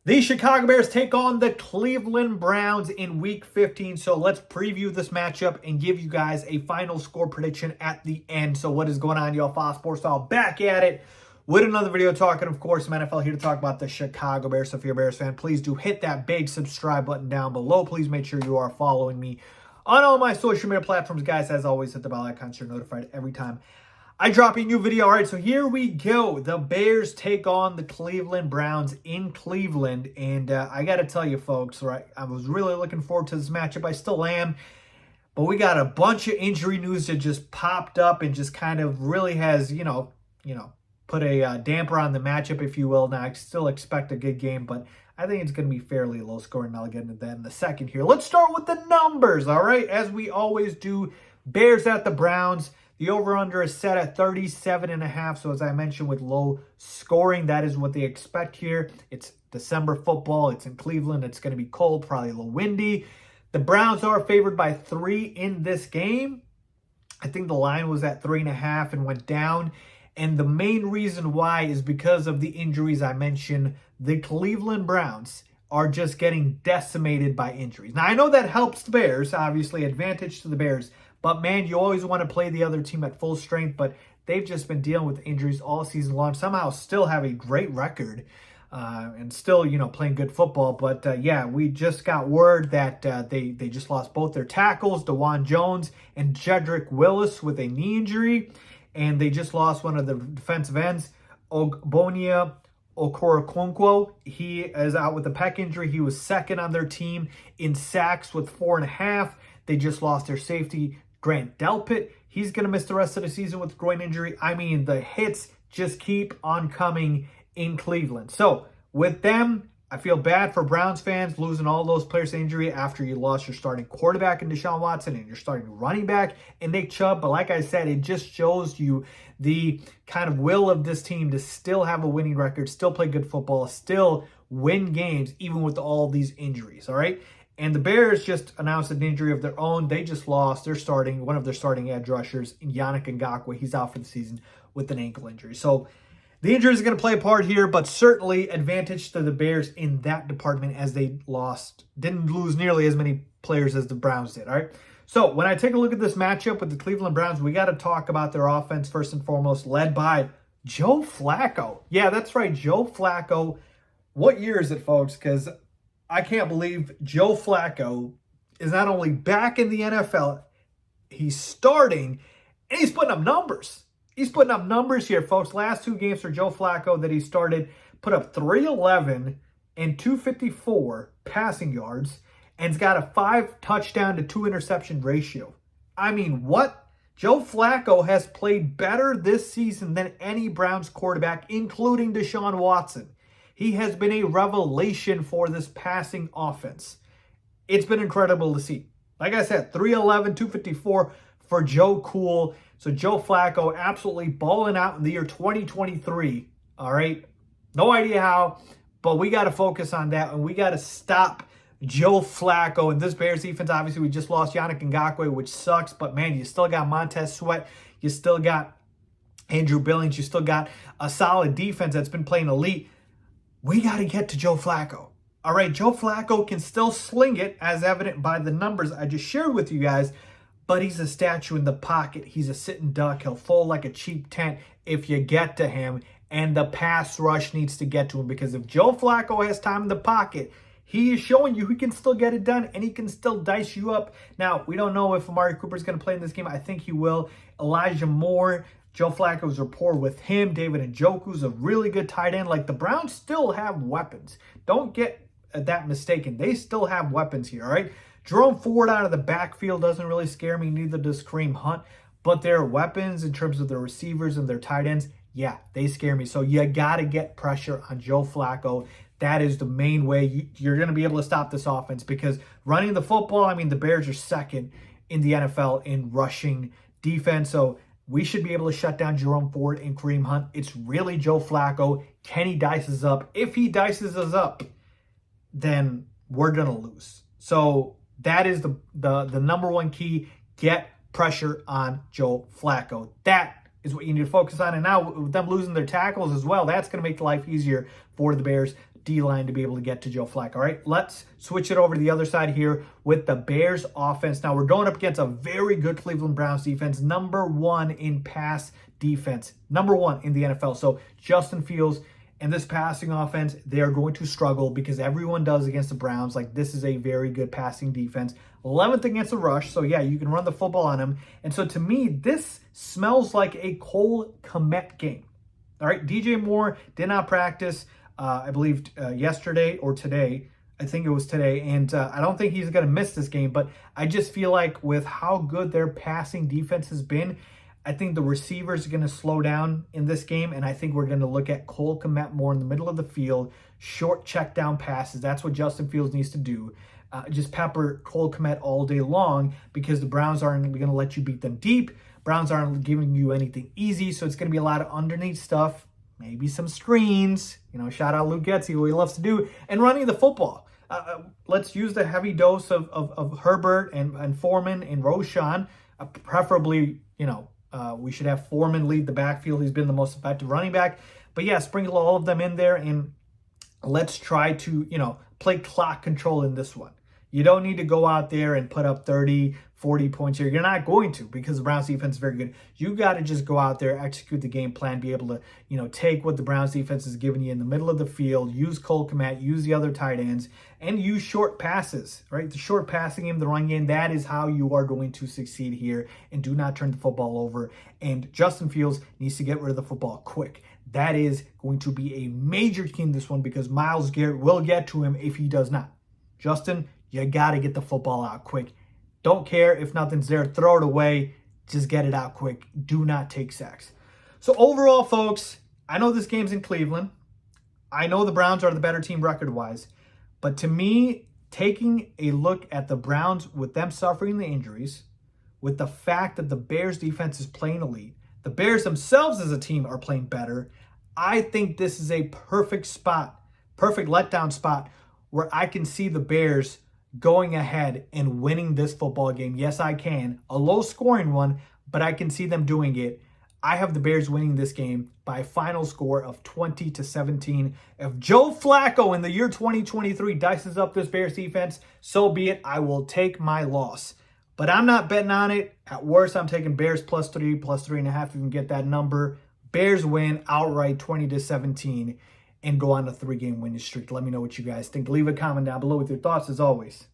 The Chicago Bears take on the Cleveland Browns in Week 15. So let's preview this matchup and give you guys a final score prediction at the end. So what is going on, y'all? Faiz Sports Style back at it with another video talking, of course, some NFL here to talk about the Chicago Bears. So if you're a Bears fan, please do hit that big subscribe button down below. Please make sure you are following me on all my social media platforms. Guys, as always, hit the bell icon so you're notified every time I drop a new video. All right, so here we go. The Bears take on the Cleveland Browns in Cleveland. And I got to tell you, folks, right, I was really looking forward to this matchup. I still am. But we got a bunch of injury news that just popped up and just kind of really has, put a damper on the matchup, if you will. Now, I still expect a good game, but I think it's going to be fairly low scoring. I'll get into that in a second here. Let's start with the numbers, all right? As we always do, Bears at the Browns. The over-under is set at 37.5. So as I mentioned, with low scoring, that is what they expect here. It's December football. It's in Cleveland. It's going to be cold, probably a little windy. The Browns are favored by 3 in this game. I think the line was at 3.5 and went down. And the main reason why is because of the injuries I mentioned. The Cleveland Browns are just getting decimated by injuries. Now, I know that helps the Bears, obviously, advantage to the Bears. But, man, you always want to play the other team at full strength. But they've just been dealing with injuries all season long. Somehow still have a great record and still, playing good football. But, yeah, we just got word that they just lost both their tackles, DeJuan Jones and Jedrick Willis, with a knee injury. And they just lost one of the defensive ends, Ogbonia Okoronkwo. He is out with a pec injury. He was second on their team in sacks with 4.5. They just lost their safety, Grant Delpit. He's going to miss the rest of the season with groin injury. I mean, the hits just keep on coming in Cleveland. So with them, I feel bad for Browns fans losing all those players to injury after you lost your starting quarterback in Deshaun Watson and your starting running back in Nick Chubb. But like I said, it just shows you the kind of will of this team to still have a winning record, still play good football, still win games, even with all these injuries, all right? And the Bears just announced an injury of their own. They just lost one of their starting edge rushers, Yannick Ngakoue. He's out for the season with an ankle injury. So the injury is going to play a part here, but certainly advantage to the Bears in that department, as they didn't lose nearly as many players as the Browns did, all right? So when I take a look at this matchup with the Cleveland Browns, we got to talk about their offense first and foremost, led by Joe Flacco. Yeah, that's right, Joe Flacco. What year is it, folks? Because I can't believe Joe Flacco is not only back in the NFL, he's starting, and he's putting up numbers. He's putting up numbers here, folks. Last 2 games for Joe Flacco that he started, put up 311 and 254 passing yards, and he's got a 5 touchdown to 2 interception ratio. I mean, what? Joe Flacco has played better this season than any Browns quarterback, including Deshaun Watson. He has been a revelation for this passing offense. It's been incredible to see. Like I said, 311, 254 for Joe Cool. So Joe Flacco absolutely balling out in the year 2023. All right. No idea how, but we got to focus on that, and we got to stop Joe Flacco. And this Bears defense, obviously, we just lost Yannick Ngakoue, which sucks. But, man, you still got Montez Sweat. You still got Andrew Billings. You still got a solid defense that's been playing elite. We got to get to Joe Flacco. All right, Joe Flacco can still sling it, as evident by the numbers I just shared with you guys, but he's a statue in the pocket. He's a sitting duck. He'll fold like a cheap tent if you get to him, and the pass rush needs to get to him, because if Joe Flacco has time in the pocket, he is showing you he can still get it done, and he can still dice you up. Now, we don't know if Amari Cooper is going to play in this game. I think he will. Elijah Moore, Joe Flacco's rapport with him. David Njoku's a really good tight end. Like, the Browns still have weapons. Don't get that mistaken. They still have weapons here, all right? Jerome Ford out of the backfield doesn't really scare me. Neither does Kareem Hunt. But their weapons in terms of their receivers and their tight ends, yeah, they scare me. So you got to get pressure on Joe Flacco. That is the main way you're going to be able to stop this offense, because running the football, I mean, the Bears are second in the NFL in rushing defense. So we should be able to shut down Jerome Ford and Kareem Hunt. It's really Joe Flacco. Can he dice us up? If he dices us up, then we're going to lose. So that is the number one key. Get pressure on Joe Flacco. That is what you need to focus on. And now with them losing their tackles as well, that's going to make life easier for the Bears. D-line to be able to get to Joe Flacco. All right, let's switch it over to the other side here with the Bears offense. Now, we're going up against a very good Cleveland Browns defense, number 1 in pass defense, number 1 in the NFL. So Justin Fields and this passing offense, they are going to struggle because everyone does against the Browns. Like, this is a very good passing defense. 11th against the rush. So, yeah, you can run the football on him. And so, to me, this smells like a Cole Kmet game. All right, DJ Moore did not practice, I believe, yesterday or today. I think it was today. And I don't think he's going to miss this game. But I just feel like with how good their passing defense has been, I think the receivers are going to slow down in this game, and I think we're going to look at Cole Kmet more in the middle of the field, short check down passes. That's what Justin Fields needs to do. Just pepper Cole Kmet all day long because the Browns aren't going to let you beat them deep. Browns aren't giving you anything easy, so it's going to be a lot of underneath stuff, maybe some screens. Shout out Luke Getzey, what he loves to do, and running the football. Let's use the heavy dose of Herbert and Foreman and Roshan, preferably, we should have Foreman lead the backfield. He's been the most effective running back. But yeah, sprinkle all of them in there and let's try to, play clock control in this one. You don't need to go out there and put up 30, 40 points here. You're not going to because the Browns defense is very good. You got to just go out there, execute the game plan, be able to, take what the Browns defense is giving you in the middle of the field, use Cole Kmet, use the other tight ends, and use short passes, right? The short passing game, the run game, that is how you are going to succeed here, and do not turn the football over. And Justin Fields needs to get rid of the football quick. That is going to be a major key in this one because Myles Garrett will get to him if he does not. Justin, you got to get the football out quick. Don't care if nothing's there. Throw it away. Just get it out quick. Do not take sacks. So overall, folks, I know this game's in Cleveland. I know the Browns are the better team record-wise. But to me, taking a look at the Browns with them suffering the injuries, with the fact that the Bears defense is playing elite, the Bears themselves as a team are playing better, I think this is a perfect spot, perfect letdown spot where I can see the Bears going ahead and winning this football game. Yes, I can. A low-scoring one, but I can see them doing it. I have the Bears winning this game by a final score of 20-17. If Joe Flacco in the year 2023 dices up this Bears defense, so be it. I will take my loss. But I'm not betting on it. At worst, I'm taking Bears +3, +3.5 if you can get that number. Bears win outright 20-17 and go on a 3-game winning streak. Let me know what you guys think. Leave a comment down below with your thoughts as always.